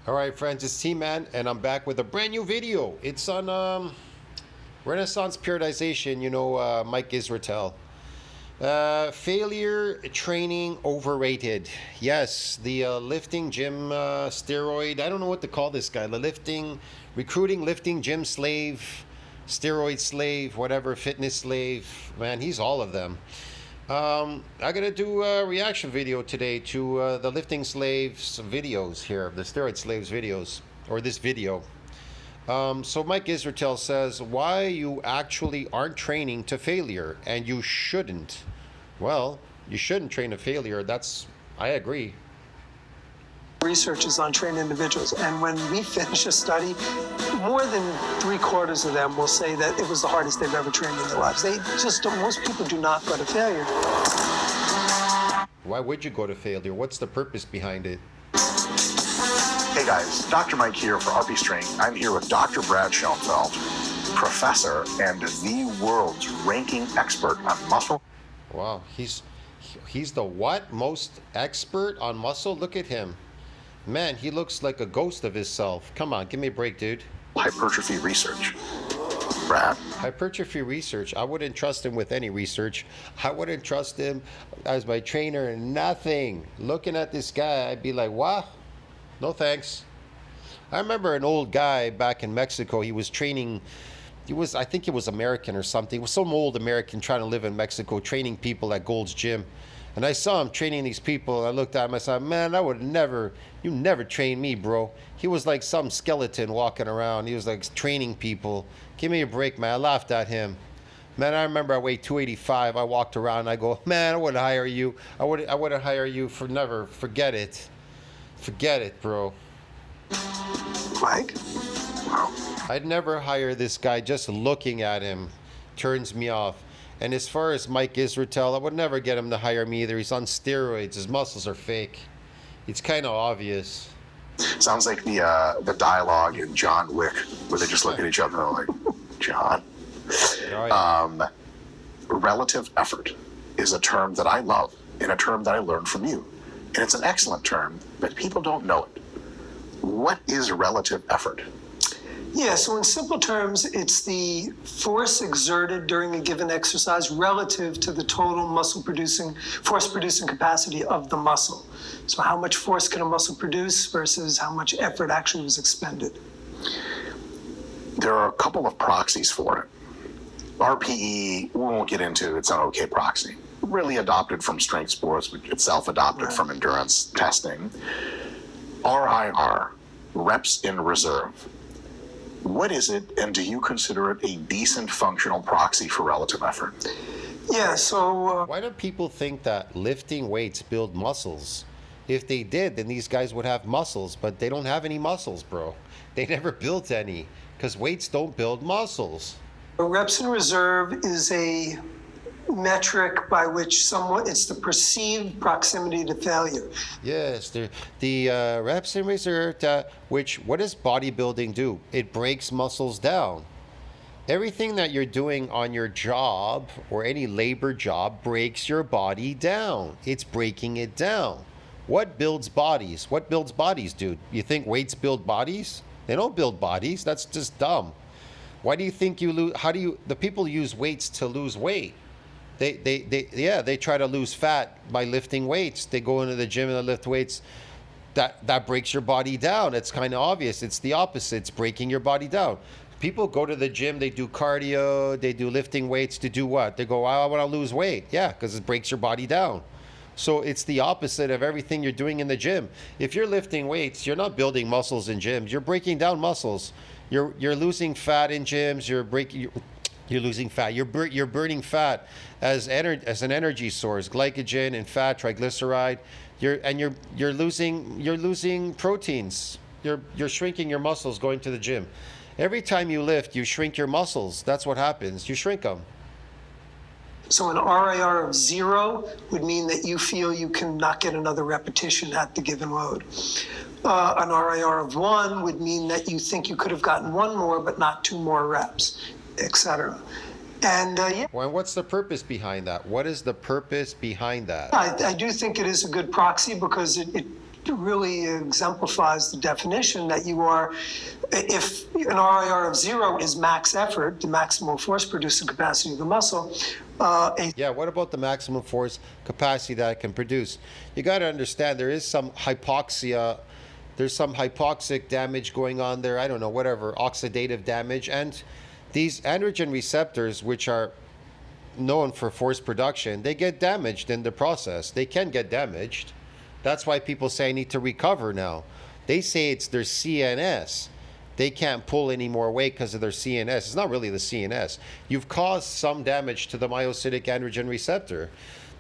All right, friends, it's T-Man, and I'm back with a brand new video. It's on Renaissance periodization, Mike Isreatel. Failure training overrated. Yes, the lifting gym steroid. I don't know what to call this guy. The recruiting lifting gym slave, steroid slave, whatever, fitness slave. Man, he's all of them. I'm gonna do a reaction video today to the lifting slaves videos here, the steroid slaves videos, or this video. So Mike Isreatel says why you actually aren't training to failure, and you shouldn't. Well, you shouldn't train to failure. I agree. Research is on trained individuals, and when we finish a study, more than 3/4 of them will say that it was the hardest they've ever trained in their lives. Most people do not go to failure. Why would you go to failure? What's the purpose behind it? Hey guys, Dr. Mike here for RP Strength. I'm here with Dr. Brad Schoenfeld, professor and the world's ranking expert on muscle. Wow, he's the what? Most expert on muscle? Look at him. Man, he looks like a ghost of himself. Come on, give me a break, dude. Hypertrophy research. Brad? Hypertrophy research. I wouldn't trust him with any research. I wouldn't trust him as my trainer and nothing. Looking at this guy, I'd be like, what? No thanks. I remember an old guy back in Mexico. He was training. I think he was American or something. He was some old American trying to live in Mexico, training people at Gold's Gym. And I saw him training these people. I looked at him, I said, man, you never train me, bro. He was like some skeleton walking around. He was like training people. Give me a break, man. I laughed at him. Man, I remember I weighed 285. I walked around and I go, man, I wouldn't hire you. I wouldn't hire you for never. Forget it. Forget it, bro. Mike? Wow. I'd never hire this guy. Just looking at him turns me off. And as far as Mike Isreatel, I would never get him to hire me either. He's on steroids. His muscles are fake. It's kind of obvious. Sounds like the dialogue in John Wick, where they just look at each other and like, John. Oh, yeah. Relative effort is a term that I love and a term that I learned from you. And it's an excellent term, but people don't know it. What is relative effort? Yeah, so in simple terms, it's the force exerted during a given exercise relative to the total force-producing capacity of the muscle. So how much force can a muscle produce versus how much effort actually was expended. There are a couple of proxies for it. RPE, we won't get into, it's an okay proxy. Really adopted from strength sports, but itself adopted from endurance testing. RIR, reps in reserve. What is it, and do you consider it a decent functional proxy for relative effort? Yeah, so... Why do people think that lifting weights build muscles? If they did, then these guys would have muscles, but they don't have any muscles, bro. They never built any, because weights don't build muscles. Reps in reserve is a metric by which it's the perceived proximity to failure. Yes, the reps in reserve, what does bodybuilding do? It breaks muscles down. Everything that you're doing on your job or any labor job breaks your body down. It's breaking it down. What builds bodies? What builds bodies, dude? You think weights build bodies? They don't build bodies. That's just dumb. Why do you think the people use weights to lose weight? They try to lose fat by lifting weights. They go into the gym and they lift weights. That breaks your body down. It's kind of obvious. It's the opposite. It's breaking your body down. People go to the gym, they do cardio, they do lifting weights to do what? They go, I want to lose weight. Yeah, because it breaks your body down. So it's the opposite of everything you're doing in the gym. If you're lifting weights, you're not building muscles in gyms. You're breaking down muscles. You're losing fat in gyms. You're losing fat. You're burning fat as an energy source, glycogen and fat, triglyceride. You're losing proteins. You're shrinking your muscles going to the gym. Every time you lift, you shrink your muscles. That's what happens. You shrink them. So an RIR of 0 would mean that you feel you cannot get another repetition at the given load. An RIR of 1 would mean that you think you could have gotten 1 more, but not 2 more reps, etc. And Well, what's the purpose behind that? What is the purpose behind that? I do think it is a good proxy because it really exemplifies the definition that you are, if an RIR of 0 is max effort, the maximal force producing capacity of the muscle, Yeah, what about the maximum force capacity that it can produce? You got to understand there is some hypoxia, there's some hypoxic damage going on there. I don't know, whatever, oxidative damage. And these androgen receptors, which are known for force production, they get damaged in the process. They can get damaged. That's why people say I need to recover now. They say it's their CNS. They can't pull any more weight because of their CNS. It's not really the CNS. You've caused some damage to the myocytic androgen receptor.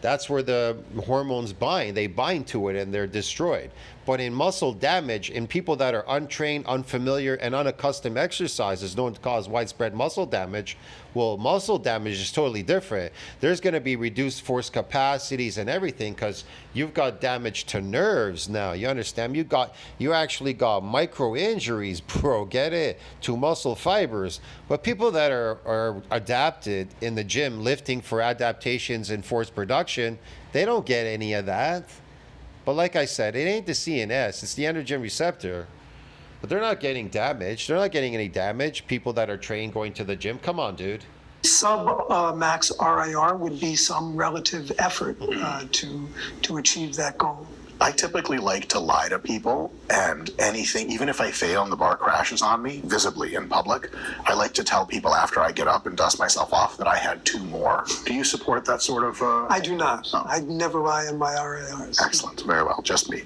That's where the hormones bind. They bind to it and they're destroyed. But in muscle damage, in people that are untrained, unfamiliar, and unaccustomed exercise is known to cause widespread muscle damage. Well, muscle damage is totally different. There's going to be reduced force capacities and everything because you've got damage to nerves now. You understand? You actually got micro injuries, bro. Get it? To muscle fibers. But people that are adapted in the gym, lifting for adaptations in force production, they don't get any of that. But like I said, it ain't the CNS, it's the androgen receptor. But they're not getting damaged. They're not getting any damage. People that are trained going to the gym, come on, dude. Sub-max RIR would be some relative effort to achieve that goal. I typically like to lie to people, and anything, even if I fail and the bar crashes on me visibly in public, I like to tell people after I get up and dust myself off that I had 2 more. Do you support that sort of? I do not. Oh. I never lie on my RIRs. Excellent. Very well. Just me.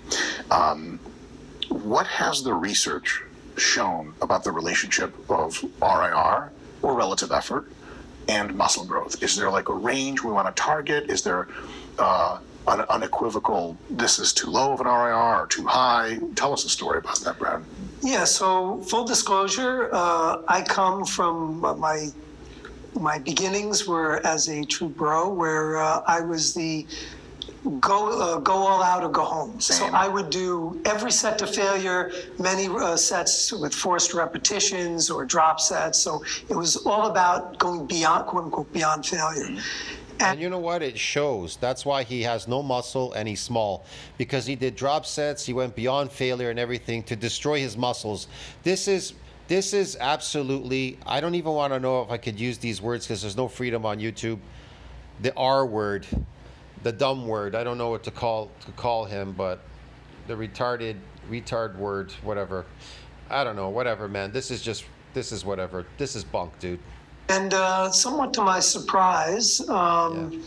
What has the research shown about the relationship of RIR, or relative effort, and muscle growth? Is there like a range we want to target? Is there an unequivocal, this is too low of an RIR or too high? Tell us a story about that, Brad. Yeah, so full disclosure, I come from my beginnings were as a true bro, where I was the go all out or go home. Same. So I would do every set to failure, many sets with forced repetitions or drop sets. So it was all about going beyond, quote unquote, beyond failure. And you know what? It shows. That's why he has no muscle and he's small. Because he did drop sets, he went beyond failure and everything to destroy his muscles. This is absolutely, I don't even want to know if I could use these words because there's no freedom on YouTube. The R word, the dumb word, I don't know what to call him, but the retard word, whatever. I don't know, whatever, man. This is whatever. This is bunk, dude. And somewhat to my surprise, the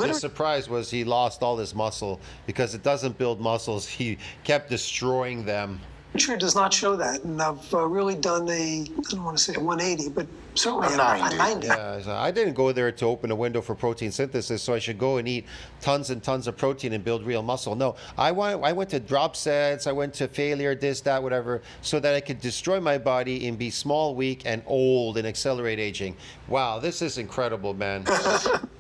His surprise was he lost all his muscle because it doesn't build muscles. He kept destroying them. literature does not show that. And I've really done I don't want to say a 180, but certainly A a 90. 90. Yeah, so I didn't go there to open a window for protein synthesis, so I should go and eat tons and tons of protein and build real muscle. No, I went to drop sets, I went to failure, this, that, whatever, so that I could destroy my body and be small, weak, and old and accelerate aging. Wow, this is incredible, man.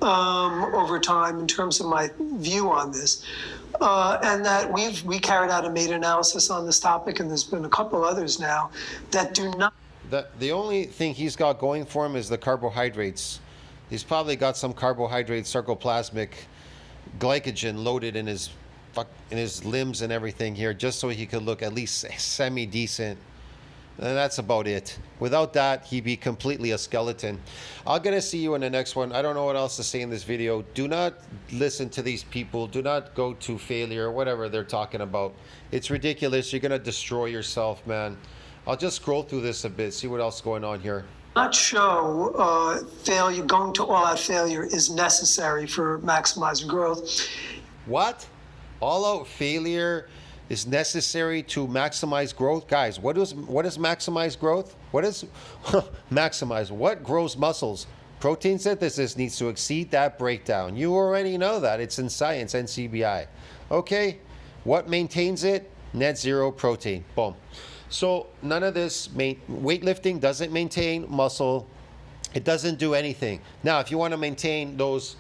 Over time in terms of my view on this. And that we carried out a meta-analysis on this topic, and there's been a couple others now that do not. The only thing he's got going for him is the carbohydrates. He's probably got some carbohydrate sarcoplasmic glycogen loaded in his limbs and everything here, just so he could look at least semi-decent. And that's about it. Without that, he'd be completely a skeleton. I'm going to see you in the next one. I don't know what else to say in this video. Do not listen to these people. Do not go to failure, whatever they're talking about. It's ridiculous. You're going to destroy yourself, man. I'll just scroll through this a bit, see what else is going on here. Not show failure, going to all-out failure is necessary for maximizing growth. What? All-out failure is necessary to maximize growth? Guys, what is maximize growth? What is maximize? What grows muscles? Protein synthesis needs to exceed that breakdown. You already know that. It's in science, NCBI. Okay? What maintains it? Net zero protein. Boom. So none of this, weightlifting doesn't maintain muscle. It doesn't do anything. Now, if you want to maintain those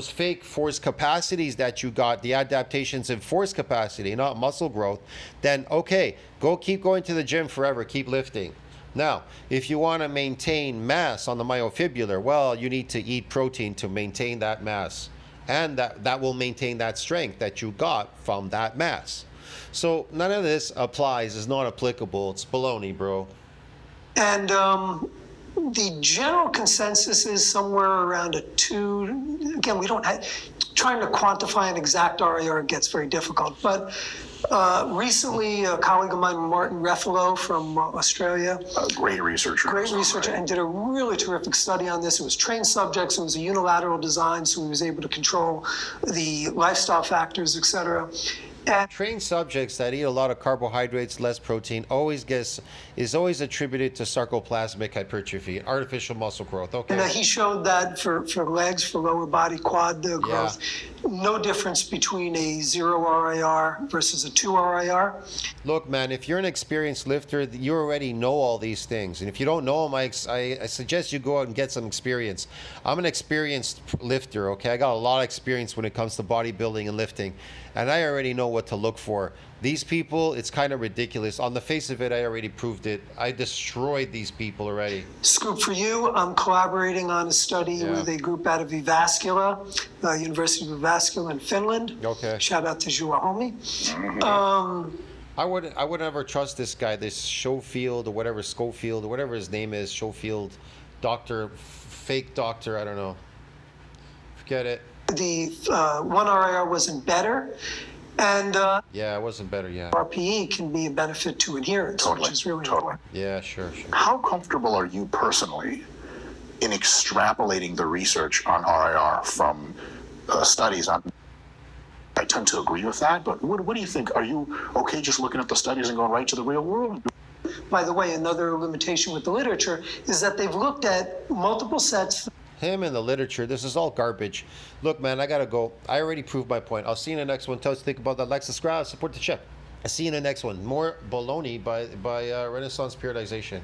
fake force capacities that you got, the adaptations in force capacity, not muscle growth, then okay, keep going to the gym forever, keep lifting. Now, if you want to maintain mass on the myofibrillar, well, you need to eat protein to maintain that mass. And that will maintain that strength that you got from that mass. So none of this applies. It's not applicable. It's baloney, bro. And the general consensus is somewhere around a 2. Again, we don't have, trying to quantify an exact RAR gets very difficult. But recently, a colleague of mine, Martin Refalo from Australia, A great researcher. great researcher, Right. and did a really terrific study on this. It was trained subjects. It was a unilateral design, so he was able to control the lifestyle factors, et cetera. And Trained subjects that eat a lot of carbohydrates, less protein, is always attributed to sarcoplasmic hypertrophy, artificial muscle growth. Okay. he showed that for legs, for lower body quad growth, no difference between a 0 RIR versus a 2 RIR. Look, man, if you're an experienced lifter, you already know all these things. And if you don't know them, I suggest you go out and get some experience. I'm an experienced lifter, okay? I got a lot of experience when it comes to bodybuilding and lifting. And I already know what to look for. These people, it's kind of ridiculous. On the face of it, I already proved it. I destroyed these people already. Scoop for you, I'm collaborating on a study with a group out of Jyväskylä, University of Jyväskylä in Finland. Okay. Shout out to Juha Homi. I would never trust this guy, this Schofield or whatever, Schofield or whatever his name is, Schofield, doctor, fake doctor, I don't know. Forget it. The 1 RIR wasn't better, and Yeah, it wasn't better, yeah. RPE can be a benefit to adherence, Totally. which is really Totally. important. Yeah, sure. How comfortable are you personally in extrapolating the research on RIR from studies on? I tend to agree with that, but what do you think? Are you okay just looking at the studies and going right to the real world? By the way, another limitation with the literature is that they've looked at multiple sets. Him and the literature, this is all garbage. Look, man, I gotta go. I already proved my point. I'll see you in the next one. Tell us to think about that. Like, subscribe, support the channel. I'll see you in the next one. More baloney by Renaissance Periodization.